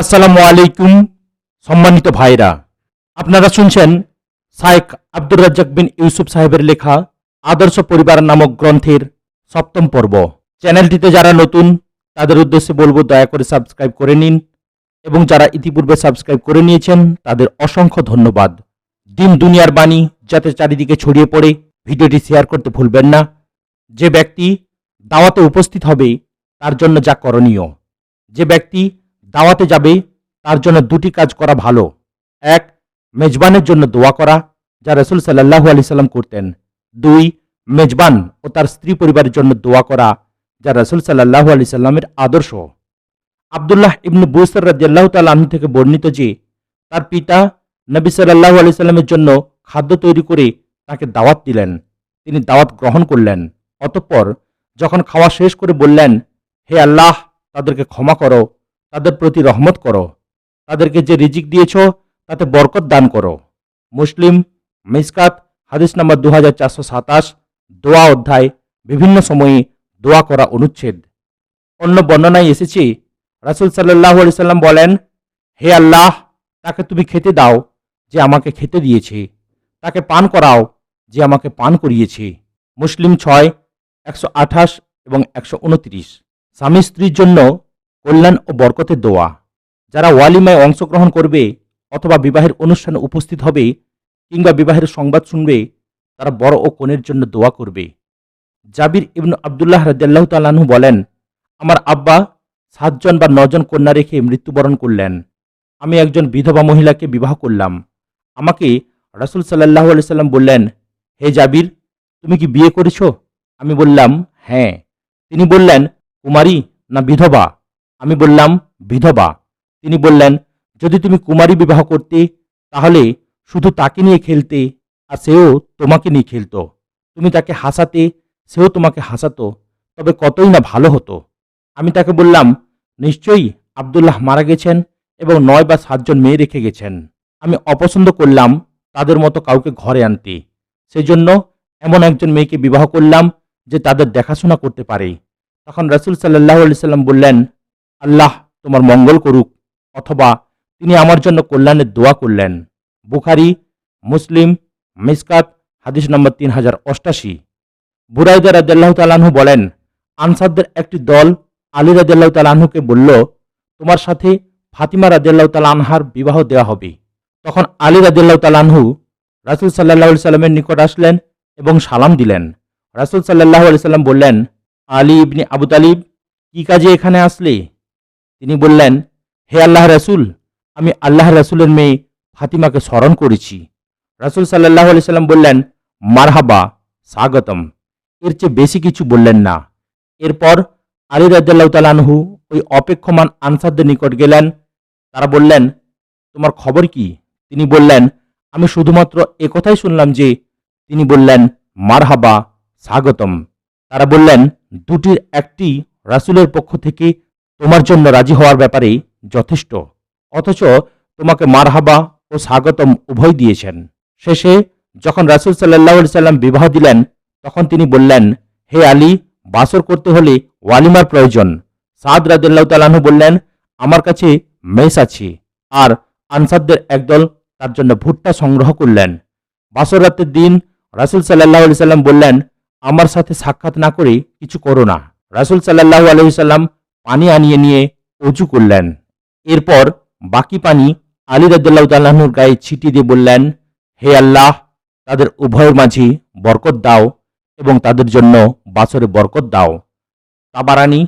আসসালামু আলাইকুম সম্মানিত ভাইরা, আপনারা শুনছেন শায়েখ আব্দুর রাজ্জাক বিন ইউসুফ সাহেবের লেখা আদর্শ পরিবার নামক গ্রন্থের সপ্তম পর্ব। চ্যানেলটিতে যারা নতুন তাদের উদ্দেশ্যে বলবো, দয়া করে সাবস্ক্রাইব করে নিন, এবং যারা ইতিপূর্বে সাবস্ক্রাইব করে নিয়েছেন তাদের অসংখ্য ধন্যবাদ। দিন দুনিয়ার বাণী যাতে চারিদিকে ছড়িয়ে পড়ে, ভিডিওটি শেয়ার করতে ভুলবেন না। যে ব্যক্তি দাওয়াতে উপস্থিত হবে তার জন্য যা করণীয়, যে ব্যক্তি দাওয়াতে যাবে তার জন্য দুটি কাজ করা ভালো। এক, মেজবানের জন্য দোয়া করা, যা রাসূল সাল্লাল্লাহু আলাইহি সাল্লাম করতেন। দুই, মেজবান ও তার স্ত্রী পরিবারের জন্য দোয়া করা, যা রাসূল সাল্লাল্লাহু আলাইহি সাল্লামের আদর্শ। আব্দুল্লাহ ইবনে বুসর রাদিয়াল্লাহু তাআলা আনহু থেকে বর্ণিত যে তার পিতা নবী সাল্লাল্লাহু আলাইহি সাল্লামের জন্য খাদ্য তৈরি করে তাকে দাওয়াত দিলেন। তিনি দাওয়াত গ্রহণ করলেন। অতঃপর যখন খাওয়া শেষ করে বললেন, হে আল্লাহ, তাদেরকে ক্ষমা করো, তাদের প্রতি রহমত করো, তাদেরকে যে রিজিক দিয়েছ তাতে বরকত দান করো। মুসলিম, মিসকাত, হাদিস নাম্বার 2427, দোয়া অধ্যায়, বিভিন্ন সময়ে দোয়া করা অনুচ্ছেদ। অন্য বর্ণনায় এসেছে, রাসূল সাল্লাল্লাহু আলাইহি সাল্লাম বলেন, হে আল্লাহ, তাকে তুমি খেতে দাও যে আমাকে খেতে দিয়েছে, তাকে পান করাও যে আমাকে পান করিয়েছে। মুসলিম 6, 128 এবং 129। স্বামী স্ত্রীর জন্য কল্যাণ ও বরকতের দোয়া। যারা ওয়ালিমায় অংশগ্রহণ করবে অথবা বিবাহের অনুষ্ঠানে উপস্থিত হবে কিংবা বিবাহের সংবাদ শুনবে, তারা বড় ও কনের জন্য দোয়া করবে। জাবির ইবনে আব্দুল্লাহ রাদিয়াল্লাহু তাআলা আনহু বলেন, আমার আব্বা 7 জন বা 9 জন কন্যা রেখে মৃত্যুবরণ করলেন। আমি একজন বিধবা মহিলাকে বিবাহ করলাম। আমাকে রাসূল সাল্লাল্লাহু আলাইহি সাল্লাম বললেন, হে জাবির, তুমি কি বিয়ে করেছ? আমি বললাম, হ্যাঁ। তিনি বললেন, কুমারী না বিধবা? আমি বললাম, বিধবা। তিনি বললেন, যদি তুমি কুমারী বিবাহ করতে তাহলে শুধু তাকে নিয়ে খেলতে আর সেও তোমাকে নিয়ে খেলত। তুমি তাকে হাসাতে, সেও তোমাকে হাসাতো, তবে কতই না ভালো হতো। আমি তাকে বললাম, নিশ্চয়ই আব্দুল্লাহ মারা গেছেন এবং 9 বা 7 জন মেয়ে রেখে গেছেন। আমি অপছন্দ করলাম তাদের মতো কাউকে ঘরে আনতে, সেজন্য এমন একজন মেয়েকে বিবাহ করলাম যে তাদের দেখাশোনা করতে পারে। তখন রাসূল সাল্লাল্লাহু আলাইহি সাল্লাম বললেন, আল্লাহ তোমার মঙ্গল করুক, অথবা তিনি আমার জন্য কল্যাণের দোয়া করলেন। বুখারী, মুসলিম, মিসকাত, হাদিস নম্বর 3088। বুরাইদা রাদিয়াল্লাহু তাআলা আনহু বলেন, আনসারদের একটি দল আলী রাদিয়াল্লাহু তাআলা আনহুকে বলল, তোমার সাথে ফাতিমা রাদিয়াল্লাহু তাআলা আনহার বিবাহ দেওয়া হবে। তখন আলী রাদিয়াল্লাহু তাআলা আনহু রাসূল সাল্লাল্লাহু আলাইহি সাল্লামের নিকট আসলেন এবং সালাম দিলেন। রাসূল সাল্লাল্লাহু আলাইহি সাল্লাম বললেন, আলী ইবনে আবু তালিব, কি কাজে এখানে আসলে? তিনি বললেন, হে আল্লাহর রাসূল, আমি আল্লাহর রাসূলের মেয়ে ফাতিমাকে স্মরণ করেছি। রাসূল সাল্লাল্লাহু আলাইহি সাল্লাম বললেন, মারহাবা, স্বাগতম। এর চেয়ে বেশি কিছু বললেন না। এরপর আলী রাদিয়াল্লাহু তাআলা আনহু ওই অপেক্ষমান আনসারদের নিকট গেলেন। তারা বললেন, তোমার খবর কি? তিনি বললেন, আমি শুধুমাত্র একথাই শুনলাম যে তিনি বললেন, মারহাবা, স্বাগতম। তারা বললেন, দুটির একটি রাসূলের পক্ষ থেকে তোমার জন্য রাজি হওয়ার ব্যাপারে যথেষ্ট, অথচ তোমাকে মারহাবা ও স্বাগতম উভয় দিয়েছেন। শেষে যখন রাসূল সাল্লাল্লাহু আলাইহি সাল্লাম বিবাহ দিলেন, তখন তিনি বললেন, হে আলী, বাসর করতে হলে ওয়ালিমার প্রয়োজন। সাদ রাদিয়াল্লাহু তাআলা আনহু বললেন, আমার কাছে মেষ আছে। আর আনসারদের একদল তার জন্য ভুট্টা সংগ্রহ করলেন। বাসর রাতের দিন রাসূল সাল্লাল্লাহু আলাইহি সাল্লাম বললেন, আমার সাথে সাক্ষাৎ না করে কিছু করো না। রাসূল সাল্লাল্লাহু আলাইহি সাল্লাম পানি আনিয়ে নিয়ে ওযু করলেন। এরপর বাকি পানি আলী রাদিয়াল্লাহু তাআলা আনহুর গায়ে ছিটিয়ে দিয়ে বললেন, হে আল্লাহ, তাদের উভয়ের মাঝে বরকত দাও এবং তাদের জন্য বাসরে বরকত দাও। তাবারানী,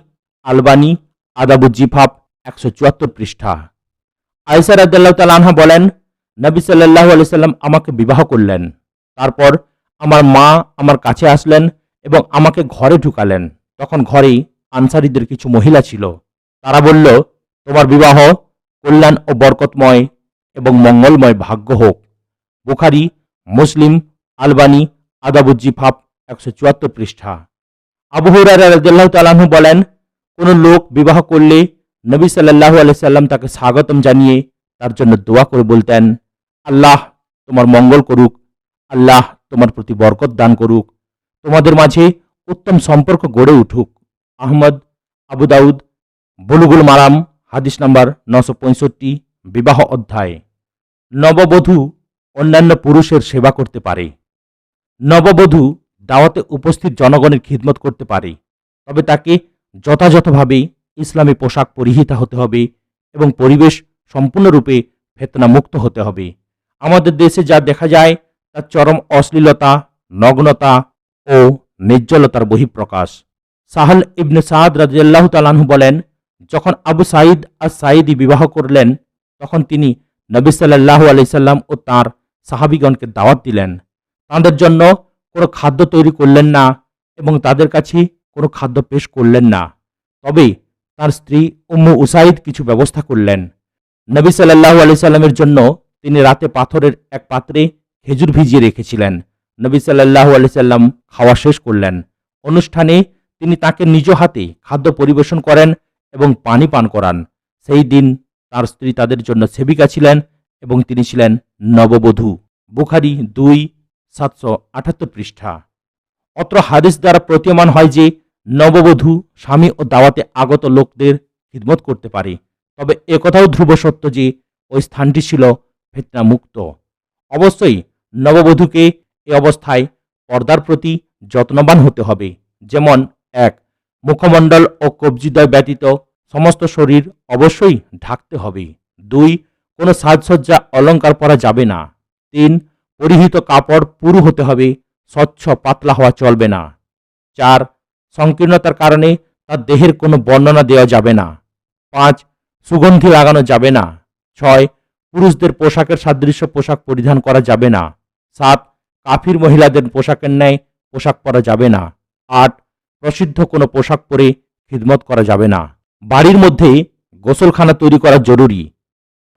আলবানী, আদাবুজ জিফাফ, 174 পৃষ্ঠা। আয়েশা রাদিয়াল্লাহু তাআলা আনহা বলেন, নবী সাল্লাল্লাহু আলাইহি সাল্লাম আমাকে বিবাহ করলেন। তারপর আমার মা আমার কাছে আসলেন এবং আমাকে ঘরে ঢুকালেন। তখন ঘরে আনসারীদের কিছু মহিলা ছিল। তারা বলল, তোমার বিবাহ কল্যাণ ও বরকতময় এবং মঙ্গলময় ভাগ্য হোক। বুখারী, মুসলিম, আলবানী, আদাবুজ জিফাফ, 174 পৃষ্ঠা। আবু হুরায়রা রাদিয়াল্লাহু তাআলা আনহু বলেন, কোন লোক বিবাহ করলে নবী সাল্লাল্লাহু আলাইহি সাল্লাম তাকে স্বাগতম জানিয়ে তার জন্য দোয়া করে বলতেন, আল্লাহ তোমার মঙ্গল করুক, আল্লাহ তোমার প্রতি বরকত দান করুক, তোমাদের মাঝে উত্তম সম্পর্ক গড়ে উঠুক। আহমদ, আবু দাউদ, বুলুগুল মারাম, হাদিস নাম্বার 965, বিবাহ অধ্যায়। নববধূ অন্যান্য পুরুষের সেবা করতে পারে। নববধূ দাওয়াতে উপস্থিত জনগণের খিদমত করতে পারে, তবে তাকে যথাযথভাবে ইসলামী পোশাক পরিহিতা হতে হবে এবং পরিবেশ সম্পূর্ণরূপে ফেতনামুক্ত হতে হবে। আমাদের দেশে যা দেখা যায় তার চরম অশ্লীলতা, নগ্নতা ও নির্জলতার বহিঃপ্রকাশ। সাহল ইবনে সাদ রাদিয়াল্লাহু তাআলা আনহু বলেন, যখন আবু সাঈদ আস-সাঈদী বিবাহ করলেন তখন তিনি নবী সাল্লাল্লাহু আলাইহি সাল্লাম ও তাঁর সাহাবীগণকে দাওয়াত দিলেন। তাঁদের জন্য কোনো খাদ্য তৈরি করলেন না এবং তাদের কাছে কোনো খাদ্য পেশ করলেন না। তবে তার স্ত্রী উম্মু উসাইদ কিছু ব্যবস্থা করলেন। নবী সাল্লাল্লাহু আলাইহি সাল্লামের জন্য তিনি রাতে পাথরের এক পাত্রে খেজুর ভিজিয়ে রেখেছিলেন। নবী সাল্লাল্লাহু আলাইহি সাল্লাম খাওয়া শেষ করলেন। অনুষ্ঠানে তিনি তাকে নিজ হাতে খাদ্য পরিবেশন করেন এবং পানি পান করান। সেই দিন তার স্ত্রী তাদের জন্য সেবিকা ছিলেন এবং তিনি ছিলেন নববধূ। বুখারী 2, 778 অত্র হাদিস দ্বারা প্রতীয়মান হয় যে নববধূ স্বামী ও দাওয়াতে আগত লোকদের খিদমত করতে পারে, তবে একথাও ধ্রুব সত্য যে ওই স্থানটি ছিল ফিতনা মুক্ত। অবশ্যই নববধূকে এ অবস্থায় পর্দার প্রতি যত্নবান হতে হবে, যেমন 1. মুখমণ্ডল ও কবজিদ্বয় ব্যতীত সমস্ত শরীর অবশ্যই ঢাকতে হবে। 2. কোনো সাজসজ্জা অলঙ্কার পরা যাবে না। 3. পরিহিত কাপড় পুরু হতে হবে, স্বচ্ছ পাতলা হওয়া চলবে না। 4. সংকীর্ণতার কারণে তার দেহের কোনো বর্ণনা দেওয়া যাবে না। 5. সুগন্ধি লাগানো যাবে না। 6. পুরুষদের পোশাকের সাদৃশ্য পোশাক পরিধান করা যাবে না। 7. কাফির মহিলাদের পোশাকের ন্যায় পোশাক পরা যাবে না। 8. প্রসিদ্ধ কোনো পোশাক পরে খিদমত করা যাবে না। বাড়ির মধ্যে গোসলখানা তৈরি করা জরুরি।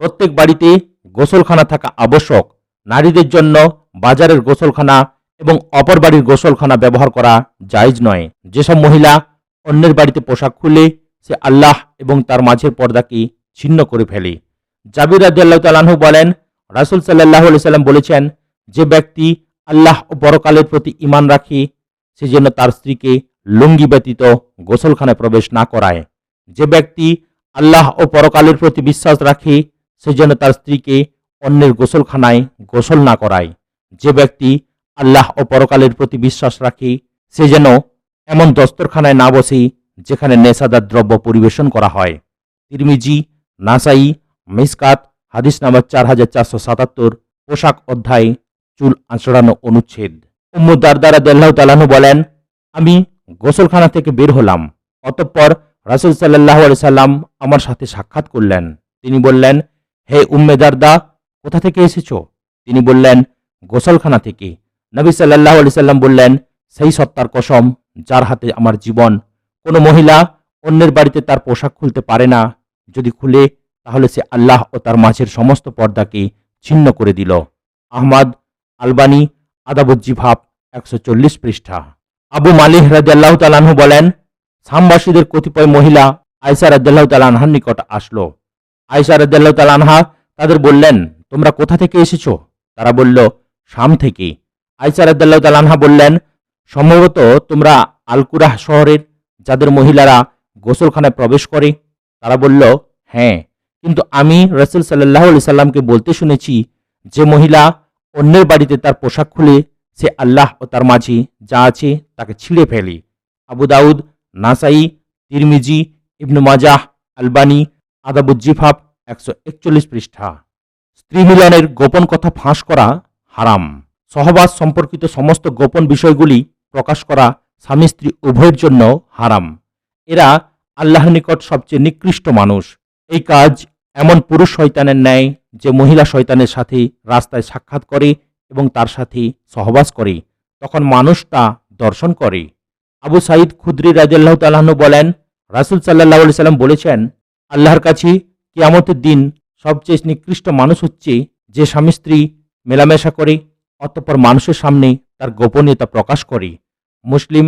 প্রত্যেক বাড়িতে গোসলখানা থাকা আবশ্যক। নারীদের জন্য বাজারের গোসলখানা এবং অপর বাড়ির গোসলখানা ব্যবহার করা জায়েজ নয়। যেসব মহিলা অন্যের বাড়িতে পোশাক খুলে সে আল্লাহ এবং তার মাঝের পর্দাকে ছিন্ন করে ফেলে। জাবির রাদিয়াল্লাহু তাআলা আনহু বলেন, রাসূল সাল্লাল্লাহু আলাইহি সাল্লাম বলেছেন, যে ব্যক্তি আল্লাহ ও পরকালের প্রতি ঈমান রাখে সে যেন তার স্ত্রীকে লুঙ্গি ব্যতীত গোসলখানায় প্রবেশ না করায়। যে ব্যক্তি আল্লাহ ও পরকালের প্রতি বিশ্বাস রাখে সে যেন তার স্ত্রীকে অন্যের গোসলখানায় গোসল না করায়। যে ব্যক্তি আল্লাহ ও পরকালের প্রতি বিশ্বাস রাখে সে যেন এমন দস্তরখানায় না বসে যেখানে নেশাদার দ্রব্য পরিবেশন করা হয়। তিরমিজি, নাসাই, মিসকাত হাদিস নাম্বার 4477, পোশাক অধ্যায়, চুল আঁচড়ানো অনুচ্ছেদ। উম্মু দারদা রাদিয়াল্লাহু তাআলা আনহা বলেন, আমি গোসলখানা থেকে বের হলাম। অতঃপর রাসূল সাল্লাল্লাহু আলাইহি সাল্লাম আমার সাথে সাক্ষাৎ করলেন। তিনি বললেন, হে উম্মে দারদা, কোথা থেকে এসেছো? তিনি বললেন, গোসলখানা থেকে। নবী সাল্লাল্লাহু আলাইহি সাল্লাম বললেন, সেই সত্তার কসম যার হাতে আমার জীবন, কোনো মহিলা অন্যের বাড়িতে তার পোশাক খুলতে পারে না। যদি খুলে তাহলে সে আল্লাহ ও তার মাঝের সমস্ত পর্দাকে ছিন্ন করে দিল। আহমদ, আলবানী, আদাবুজ্জিভাব 140 পৃষ্ঠা। আবু মালিহ রাদিয়াল্লাহু তাআলা আনহু বলেন, শামবাসীদের কতিপয় মহিলা আয়েশা রাদিয়াল্লাহু তাআলা আনহার নিকট আসলো। আয়েশা রাদিয়াল্লাহু তাআলা আনহা তাদের বললেন, তোমরা কোথা থেকে এসেছো? তারা বলল, শাম থেকে। আয়েশা রাদিয়াল্লাহু তাআলা আনহা বললেন, সম্ভবত তোমরা আল কুরাহ শহরের যাদের মহিলারা গোসলখানায় প্রবেশ করে। তারা বলল, হ্যাঁ, কিন্তু আমি রাসূল সাল্লাল্লাহু আলাইহি সাল্লামকে বলতে শুনেছি, যে মহিলা অন্যের বাড়িতে তার পোশাক খুলে সে আল্লাহ ও তার মাঝে যা আছে তাকে ছিঁড়ে ফেলে। আবু দাউদ, নাসাই, তিরমিজি, ইবনু মাজাহ, আলবানী, আদাবুজ্জিফাব 141 পৃষ্ঠা। স্ত্রী মিলনের গোপন কথা ফাঁস করা হারাম। সহবাস সম্পর্কিত সমস্ত গোপন বিষয়গুলি প্রকাশ করা স্বামী স্ত্রী উভয়ের জন্য হারাম। এরা আল্লাহর নিকট সবচেয়ে নিকৃষ্ট মানুষ। এই কাজ এমন পুরুষ শয়তানের ন্যায় যে মহিলা শয়তানের সাথে রাস্তায় সাক্ষাৎ করে এবং তার সাথে সহবাস করে, তখন মানুষ তা দর্শন করে। আবু সাঈদ খুদরি রাদিয়াল্লাহু তাআলা আনহু বলেন, রাসূল সাল্লাল্লাহু আলাইহি সাল্লাম বলেছেন, আল্লাহর কাছে কিয়ামতের দিন সবচেয়ে নিকৃষ্ট মানুষ হচ্ছে যে স্বামী স্ত্রী মেলামেশা করে অতঃপর মানুষের সামনে তার গোপনীয়তা প্রকাশ করে। মুসলিম,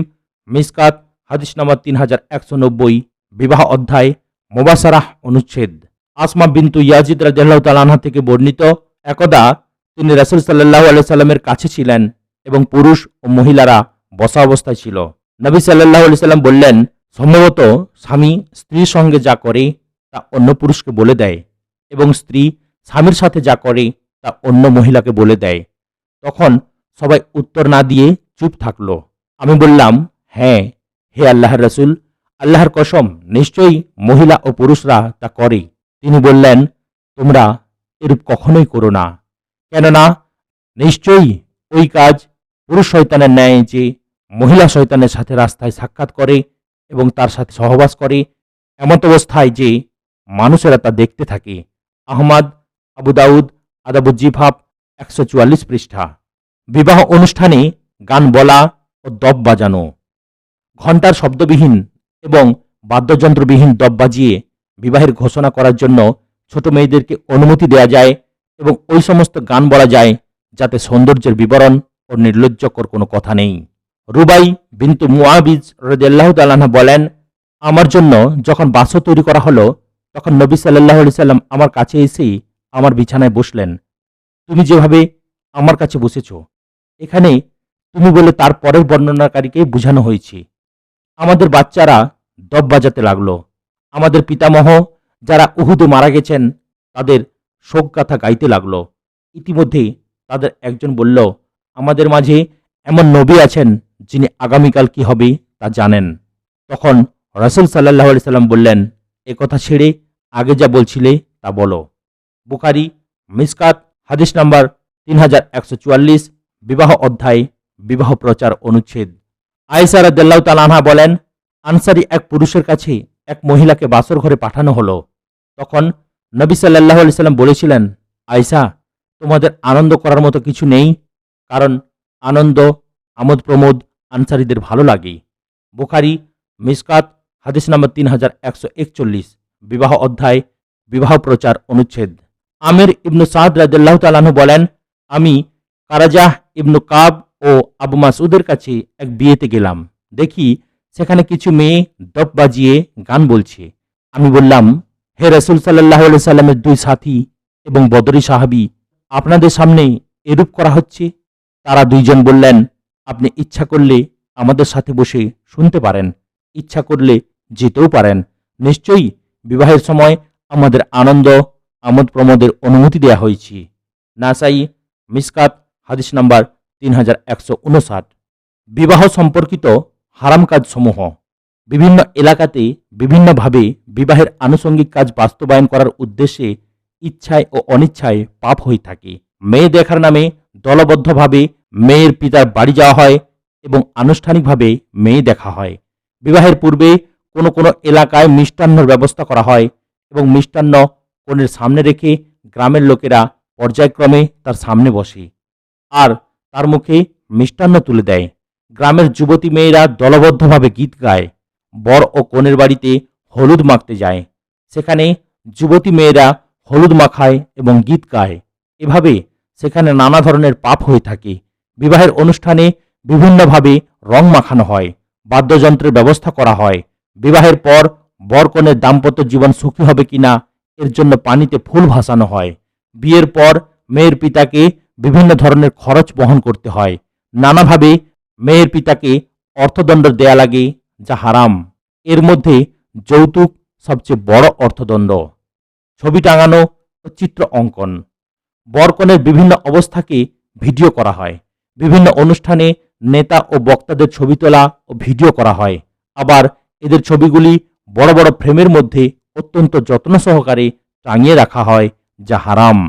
মিসকাত হাদিস নাম্বার 3190, বিবাহ অধ্যায়, মুবাসারাহ অনুচ্ছেদ। আসমা বিনতু ইয়াজিদ রাদিয়াল্লাহু তাআলা আনহা থেকে বর্ণিত, একদা তিনি রাসূল সাল্লাল্লাহু আলাইহি সাল্লামের কাছে ছিলেন এবং পুরুষ ও মহিলারা বসা অবস্থায় ছিল। নবী সাল্লাল্লাহু আলাইহি সাল্লাম বললেন, সম্ভবত স্বামী স্ত্রীর সঙ্গে যা করে তা অন্য পুরুষকে বলে দেয় এবং স্ত্রী স্বামীর সাথে যা করে তা অন্য মহিলাকে বলে দেয়। তখন সবাই উত্তর না দিয়ে চুপ থাকলো। আমি বললাম, হ্যাঁ, হে আল্লাহর রসুল, আল্লাহর কসম, নিশ্চয়ই মহিলা ও পুরুষরা তা করে। তিনি বললেন, তোমরা এরূপ কখনোই করো না, কেননা নিশ্চয়ই ওই কাজ পুরুষ শয়তানের ন্যায় যে মহিলা শয়তানের সাথে রাস্তায় সাক্ষাৎ করে এবং তার সাথে সহবাস করে, এমত অবস্থায় যে মানুষেরা তা দেখতে থাকে। আহমদ, আবু দাউদ, আদাবুজ্জিফাব, 144 পৃষ্ঠা। বিবাহ অনুষ্ঠানে গান বলা ও দব বাজানো। ঘণ্টার শব্দবিহীন এবং বাদ্যযন্ত্রবিহীন দব বাজিয়ে বিবাহের ঘোষণা করার জন্য ছোট মেয়েদেরকে অনুমতি দেয়া যায় এবং ওই সমস্ত গান বলা যায় যাতে সৌন্দর্যের বিবরণ ও নির্লজ্জকর কোনো কথা নেই। রুবাই বিনতু মুআবিজ রাদিয়াল্লাহু তাআলা আনহা বলেন, আমার জন্য যখন বাসর তৈরি করা হলো তখন নবী সাল্লাল্লাহু আলাইহি সাল্লাম আমার কাছে এসেই আমার বিছানায় বসলেন। তুমি যেভাবে আমার কাছে বসেছ, এখানে তুমি বলে তার পরের বর্ণনাকারীকে বোঝানো হয়েছে। আমাদের বাচ্চারা দব বাজাতে লাগলো। আমাদের পিতামহ যারা উহুদে মারা গেছেন তাদের শোকগাথা গাইতে লাগলো। ইতিমধ্যে তাদের একজন বলল, আমাদের মাঝে এমন নবী আছেন যিনি আগামীকাল কি হবে তা জানেন। তখন রাসূল সাল্লাল্লাহু আলাইহি সাল্লাম বললেন, এ কথা ছেড়ে আগে যা বলছিলে তা বলো। বুখারী মিসকাত হাদিস নাম্বার 3144, বিবাহ অধ্যায়, বিবাহ প্রচার অনুচ্ছেদ। আয়েশা রাদিয়াল্লাহু তাআলা আনহা বলেন, আনসারী এক পুরুষের কাছে এক মহিলাকে বাসর ঘরে পাঠানো হলো। তখন নবী সাল্লাল্লাহু আলাইহি সাল্লাম বলেছিলেন, আয়েশা, তোমাদের আনন্দ করার মতো কিছু নেই, কারণ আনন্দ, আমোদ প্রমোদ আনসারীদের ভালো লাগে। বুখারী মিসকাত হাদিস নাম্বার 3141, বিবাহ অধ্যায়, বিবাহ প্রচার অনুচ্ছেদ। আমির ইবনু সাদ রাদিয়াল্লাহু তাআলা আনহু বলেন, আমি কারাজাহ ইবনু কাব ও আবু মাসউদের কাছে এক বিয়েতে গেলাম। দেখি সেখানে কিছু মেয়ে দপ বাজিয়ে গান বলছে। আমি বললাম, হে রাসূল সাল্লাল্লাহু আলাইহি সাল্লামের দুই সাথী এবং বদরী সাহাবী, আপনাদের সামনে এরূপ করা হচ্ছে? তারা দুইজন বললেন, আপনি ইচ্ছা করলে আমাদের সাথে বসে শুনতে পারেন, ইচ্ছা করলে যেতেও পারেন। নিশ্চয়ই বিবাহের সময় আমাদের আনন্দ, আমোদ প্রমোদের অনুমতি দেয়া হয়েছে। নাসাই মিসকাত হাদিস নাম্বার 3159। বিবাহ সম্পর্কিত হারাম কাজসমূহ। বিভিন্ন এলাকাতে বিভিন্নভাবে বিবাহের আনুষঙ্গিক কাজ বাস্তবায়ন করার উদ্দেশ্যে ইচ্ছায় ও অনিচ্ছায় পাপ হয়ে থাকে। মেয়ে দেখার নামে দলবদ্ধভাবে মেয়ের পিতার বাড়ি যাওয়া হয় এবং আনুষ্ঠানিকভাবে মেয়ে দেখা হয়। বিবাহের পূর্বে কোনো কোনো এলাকায় মিষ্টান্নর ব্যবস্থা করা হয় এবং মিষ্টান্ন কনের সামনে রেখে গ্রামের লোকেরা পর্যায়ক্রমে তার সামনে বসে আর তার মুখে মিষ্টান্ন তুলে দেয়। গ্রামের যুবতী মেয়েরা দলবদ্ধভাবে গীত গায়। বর ও কনের বাড়িতে হলুদ মাখতে যায়। সেখানে যুবতী মেয়েরা হলুদ মাখায় এবং গীত গায়। এভাবে সেখানে নানা ধরনের পাপ হয়ে থাকে। বিবাহের অনুষ্ঠানে বিভিন্নভাবে রং মাখানো হয়, বাদ্যযন্ত্রের ব্যবস্থা করা হয়। বিবাহের পর বর কনের দাম্পত্য জীবন সুখী হবে কিনা এর জন্য পানিতে ফুল ভাসানো হয়। বিয়ের পর মেয়ের পিতাকে বিভিন্ন ধরনের খরচ বহন করতে হয়। নানাভাবে মেয়ের পিতাকে অর্থদণ্ড দেয়া লাগে, যা হারাম। এর মধ্যে যৌতুক সবচেয়ে বড় অর্থদণ্ড। ছবি টাঙানো ও চিত্র অঙ্কন। বরকনের বিভিন্ন অবস্থাকে ভিডিও করা হয়। বিভিন্ন অনুষ্ঠানে নেতা ও বক্তাদের ছবি তোলা ও ভিডিও করা হয়। আবার এদের ছবিগুলি বড় বড় ফ্রেমের মধ্যে অত্যন্ত যত্ন সহকারে টাঙিয়ে রাখা হয়, যা হারাম।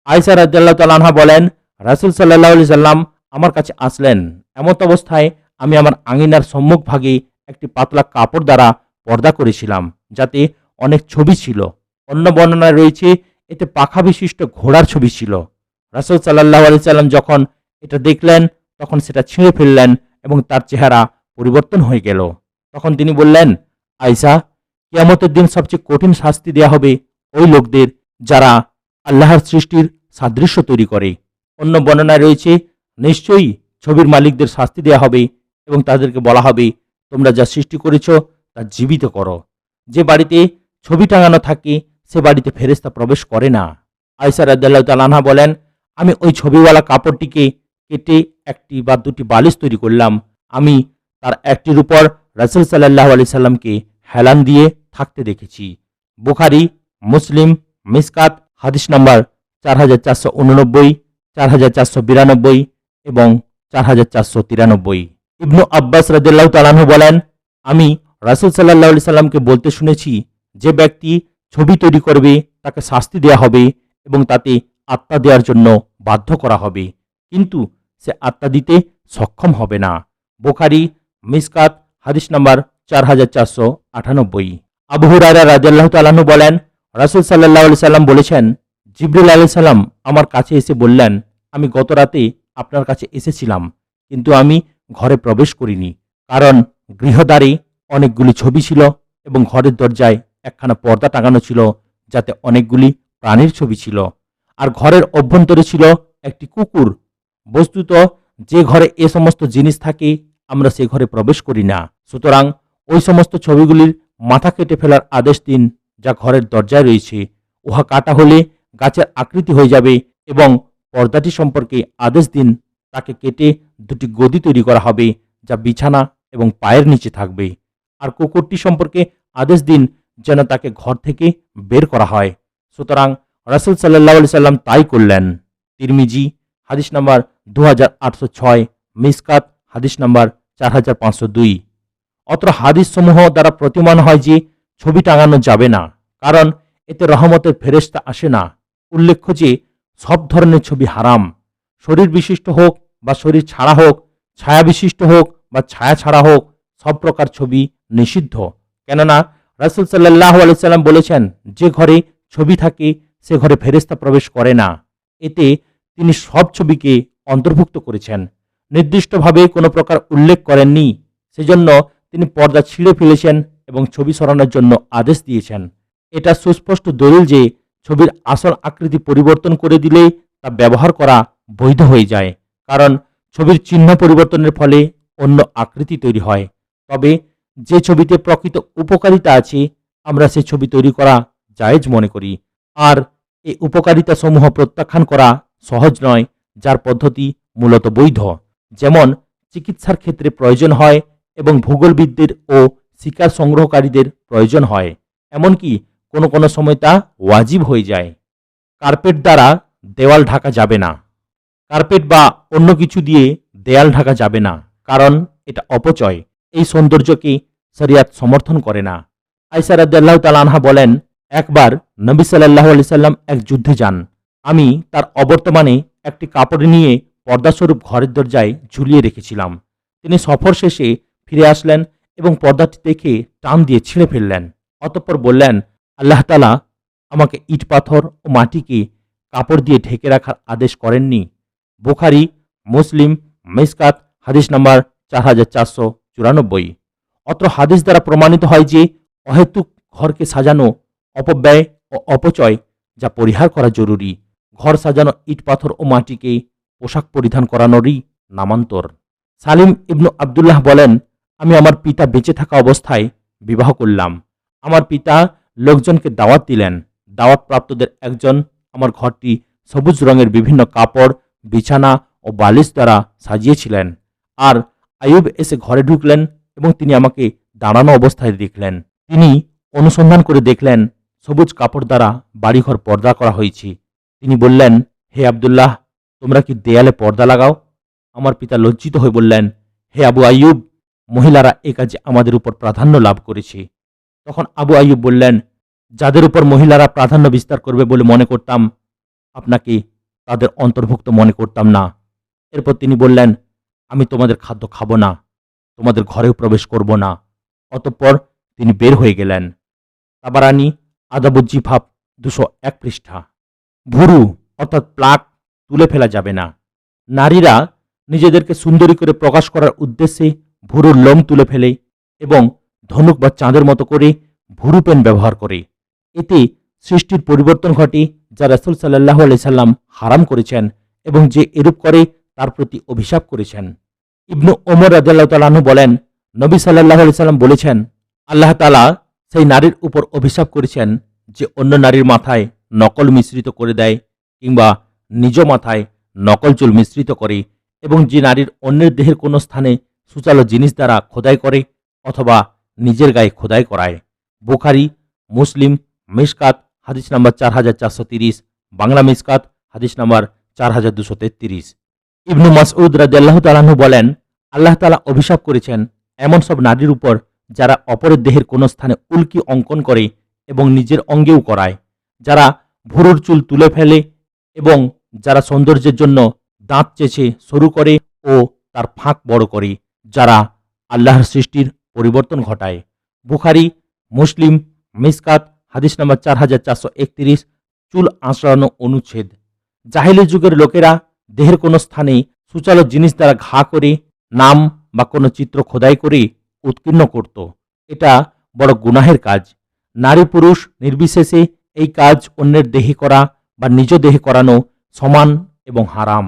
আয়েশা রাদিয়াল্লাহু তাআলা আনহা বলেন, রাসূল সাল্লাল্লাহু আলাইহি সাল্লাম আমার কাছে আসলেন। এমত অবস্থায় আমি আমার আঙিনার সম্মুখ ভাগে একটি পাতলা কাপড় দ্বারা পর্দা করেছিলাম, যাতে অনেক ছবি ছিল। অন্য বর্ণনায় রয়েছে এতে পাখা বিশিষ্ট ঘোড়ার ছবি ছিল। রাসূল সাল্লাল্লাহু আলাইহি সাল্লাম যখন এটা দেখলেন তখন সেটা ছিঁড়ে ফেললেন এবং তার চেহারা পরিবর্তন হয়ে গেল। তখন তিনি বললেন, আয়েশা, কিয়ামতের দিন সবচেয়ে কঠিন শাস্তি দেয়া হবে ওই লোকদের যারা আল্লাহর সৃষ্টির সাদৃশ্য তৈরি করে। অন্য বর্ণনায় রয়েছে, নিশ্চয়ই ছবির মালিকদের শাস্তি দেয়া হবে এবং তাদেরকে বলা হবে, তোমরা যা সৃষ্টি করেছ তা জীবিত করো। যে বাড়িতে ছবি টাঙানো থাকে সে বাড়িতে ফেরেশতা প্রবেশ করে না। আয়েশা রাদিয়াল্লাহু তাআলা আনহা বলেন, আমি ওই ছবিওয়ালা কাপড়টিকে কেটে একটি বা দুটি বালিশ তৈরি করলাম। আমি তার একটির উপর রাসূল সাল্লাল্লাহু আলাইহি সাল্লামকে হেলান দিয়ে থাকতে দেখেছি। বুখারী, মুসলিম, মিসকাত হাদিস নাম্বার 4489, 4492 এবং 4493। ইবনু আব্বাস রাদিয়াল্লাহু তাআলা আনহু বলেন, আমি রাসূল সাল্লাল্লাহু আলাইহি সাল্লামকে বলতে শুনেছি, যে ব্যক্তি ছবি তৈরি করবে তাকে শাস্তি দেওয়া হবে এবং তাতে আত্মা দেওয়ার জন্য বাধ্য করা হবে, কিন্তু সে আত্মা দিতে সক্ষম হবে না। বুখারী, মিসকাত হাদিস নাম্বার 4498। আবু হুরায়রা রাদিয়াল্লাহু তাআলা আনহু বলেন, রাসূল সাল্লাল্লাহু আলাইহি সাল্লাম বলেছেন, জিবরিল আলাইহিস সালাম আমার কাছে এসে বললেন, আমি গত রাতে আপনার কাছে এসেছিলাম, কিন্তু আমি ঘরে প্রবেশ করিনি, কারণ গৃহদ্বারে অনেকগুলি ছবি ছিল এবং ঘরের দরজায় একখানা পর্দা টাঙানো ছিল, যাতে অনেকগুলি প্রাণীর ছবি ছিল, আর ঘরের অভ্যন্তরে ছিল একটি কুকুর। বস্তুত যে ঘরে এ সমস্ত জিনিস থাকে আমরা সে ঘরে প্রবেশ করি না, সুতরাং ওই সমস্ত ছবিগুলির মাথা কেটে ফেলার আদেশ দিন যা ঘরের দরজায় রয়েছে। উহা কাটা হলে গাছের আকৃতি হয়ে যাবে, এবং পর্দাটি সম্পর্কে আদেশ দিন তাকে কেটে দুটি গদি তৈরি করা হবে, যা বিছানা এবং পায়ের নিচে থাকবে। আর কুকুরটি সম্পর্কে আদেশ দিন যেন তাকে ঘর থেকে বের করা হয়। সুতরাং রাসূল সাল্লাল্লাহু আলাইহি সাল্লাম তাই করলেন। তিরমিজি হাদিস নাম্বার 2806, মিসকাত হাদিস নাম্বার 4502। অত্র হাদিস সমূহ দ্বারা প্রতীয়মান হয় যে ছবি টাঙানো যাবে না, কারণ এতে রহমতের ফেরেশতা আসে না। উল্লেখ্য যে সব ধরনের ছবি হারাম, শরীর বিশিষ্ট হোক বা শরীর ছাড়া হোক, ছায়া বিশিষ্ট হোক বা ছায়া ছাড়া হোক, সব প্রকার ছবি নিষিদ্ধ। কেননা রাসূল সাল্লাল্লাহু আলাইহি সাল্লাম বলেছেন, যে ঘরে ছবি থাকে সে ঘরে ফেরেশতা প্রবেশ করে না। এতে তিনি সব ছবিকে অন্তর্ভুক্ত করেছেন, নির্দিষ্টভাবে কোনো প্রকার উল্লেখ করেননি। সেজন্য তিনি পর্দা ছিঁড়ে ফেলেছেন এবং ছবি সরানোর জন্য আদেশ দিয়েছেন। এটা সুস্পষ্ট দলিল যে ছবির আসল আকৃতি পরিবর্তন করে দিলেই তা ব্যবহার করা বৈধ হয়ে যায়, কারণ ছবির চিহ্ন পরিবর্তনের ফলে অন্য আকৃতি তৈরি হয়। তবে যে ছবিতে প্রকৃত উপকারিতা আছে আমরা সে ছবি তৈরি করা জায়েজ মনে করি, আর এই উপকারিতা সমূহ প্রত্যাখ্যান করা সহজ নয়, যার পদ্ধতি মূলত বৈধ। যেমন চিকিৎসার ক্ষেত্রে প্রয়োজন হয় এবং ভূগোলবিদদের ও শিকার সংগ্রহকারীদের প্রয়োজন হয়, এমনকি কোনো কোনো সময় তা ওয়াজিব হয়ে যায়। কার্পেট দ্বারা দেওয়াল ঢাকা যাবে না। কার্পেট বা অন্য কিছু দিয়ে দেয়াল ঢাকা যাবে না, কারণ এটা অপচয়। এই সৌন্দর্যকে শরিয়াত সমর্থন করে না। আয়েশা রাদিয়াল্লাহু তাআলা আনহা বলেন, একবার নবী সাল্লাল্লাহু আলাইহি সাল্লাম এক যুদ্ধে যান। আমি তার অবর্তমানে একটি কাপড় নিয়ে পর্দাস্বরূপ ঘরের দরজায় ঝুলিয়ে রেখেছিলাম। তিনি সফর শেষে ফিরে আসলেন এবং পর্দাটি দেখে টান দিয়ে ছিঁড়ে ফেললেন। অতঃপর বললেন, আল্লাহ তাআলা আমাকে ইট পাথর ও মাটিকে কাপড় দিয়ে ঢেকে রাখার আদেশ করেননি। বুখারী, মুসলিম, মিসকাত হাদিস নাম্বার 4494। অত্র হাদিস দ্বারা প্রমাণিত হয় যে অহেতুক ঘরকে সাজানো অপব্যয় ও অপচয়, যা পরিহার করা জরুরি। ঘর সাজানো ইট পাথর ও মাটিকে পোশাক পরিধান করানোরই নামান্তর। সালিম ইবনু আব্দুল্লাহ বলেন, আমি আমার পিতা বেঁচে থাকা অবস্থায় বিবাহ করলাম। আমার পিতা লোকজনকে দাওয়াত দিলেন। দাওয়াত প্রাপ্তদের একজন আমার ঘরটি সবুজ রঙের বিভিন্ন কাপড়, বিছানা ও বালিশ দ্বারা সাজিয়েছিলেন। আর আইয়ুব এসে ঘরে ঢুকলেন এবং তিনি আমাকে দাঁড়ানো অবস্থায় দেখলেন। তিনি অনুসন্ধান করে দেখলেন সবুজ কাপড় দ্বারা বাড়িঘর পর্দা করা হয়েছে। তিনি বললেন, হে আব্দুল্লাহ, তোমরা কি দেয়ালে পর্দা লাগাও? আমার পিতা লজ্জিত হয়ে বললেন, হে আবু আইয়ুব, মহিলারা এ কাজে আমাদের উপর প্রাধান্য লাভ করেছে। তখন আবু আইয়ুব বললেন, যাদের উপর মহিলারা প্রাধান্য বিস্তার করবে বলে মনে করতাম, আপনাকে তাদের অন্তর্ভুক্ত মনে করতাম না। এরপর তিনি বললেন, আমি তোমাদের খাদ্য খাবো না, তোমাদের ঘরেও প্রবেশ করব না। অতঃপর তিনি বের হয়ে গেলেন। তাবারানী আদাবুজ্জিফাফ 201 পৃষ্ঠা। ভুরু অর্থাৎ প্লাক তুলে ফেলা যাবে না। নারীরা নিজেদেরকে সুন্দরী করে প্রকাশ করার উদ্দেশ্যে ভুরুর লোম তুলে ফেলে এবং ধনুক বা চাঁদের মতো করে ভুরু পেন ব্যবহার করে। এতে সৃষ্টির পরিবর্তন ঘটে, যা রাসূল সাল্লাল্লাহু আলাইহি সাল্লাম হারাম করেছেন এবং যে এরূপ করে তার প্রতি অভিশাপ করেছেন। ইবনু ওমর রাদিয়াল্লাহু তাআলা আনহু বলেন, নবী সাল্লাল্লাহু আলাইহি সাল্লাম বলেছেন, আল্লাহ তাআলা সেই নারীর উপর অভিশাপ করেছেন যে অন্য নারীর মাথায় নকল মিশ্রিত করে দেয় কিংবা নিজ মাথায় নকল চুল মিশ্রিত করে, এবং যে নারীর অন্যের দেহের কোনো স্থানে সুচালো জিনিস দ্বারা খোদাই করে অথবা নিজের গায়ে খোদাই করায়। বুখারী, মুসলিম, মিশকাত হাদিস নাম্বার 4430, বাংলা মিশকাত হাদিস নাম্বার 4233। ইবনু মাসউদ রাদিয়াল্লাহু তাআলা আনহু বলেন, আল্লাহ তাআলা অভিশাপ করেছেন এমন সব নারীর উপর যারা অপরের দেহের কোনো স্থানে উল্কি অঙ্কন করে এবং নিজের অঙ্গেও করায়, যারা ভুরুর চুল তুলে ফেলে এবং যারা সৌন্দর্যের জন্য দাঁত চেঁচে সরু করে ও তার ফাঁক বড় করে, যারা আল্লাহর সৃষ্টির পরিবর্তন ঘটায়। বুখারী, মুসলিম, মিশকাত হাদিস নাম্বার 4431, চুল আঁচড়ানো অনুচ্ছেদ। জাহেলি যুগের লোকেরা দেহের কোনো স্থানে সূচালো জিনিস দ্বারা ঘা করে, নাম বা কোনো চিত্র খোদাই করে উৎকীর্ণ করত। এটা বড় গুনাহের কাজ। নারী পুরুষ নির্বিশেষে এই কাজ অন্যের দেহে করা বা নিজ দেহে করানো সমান এবং হারাম।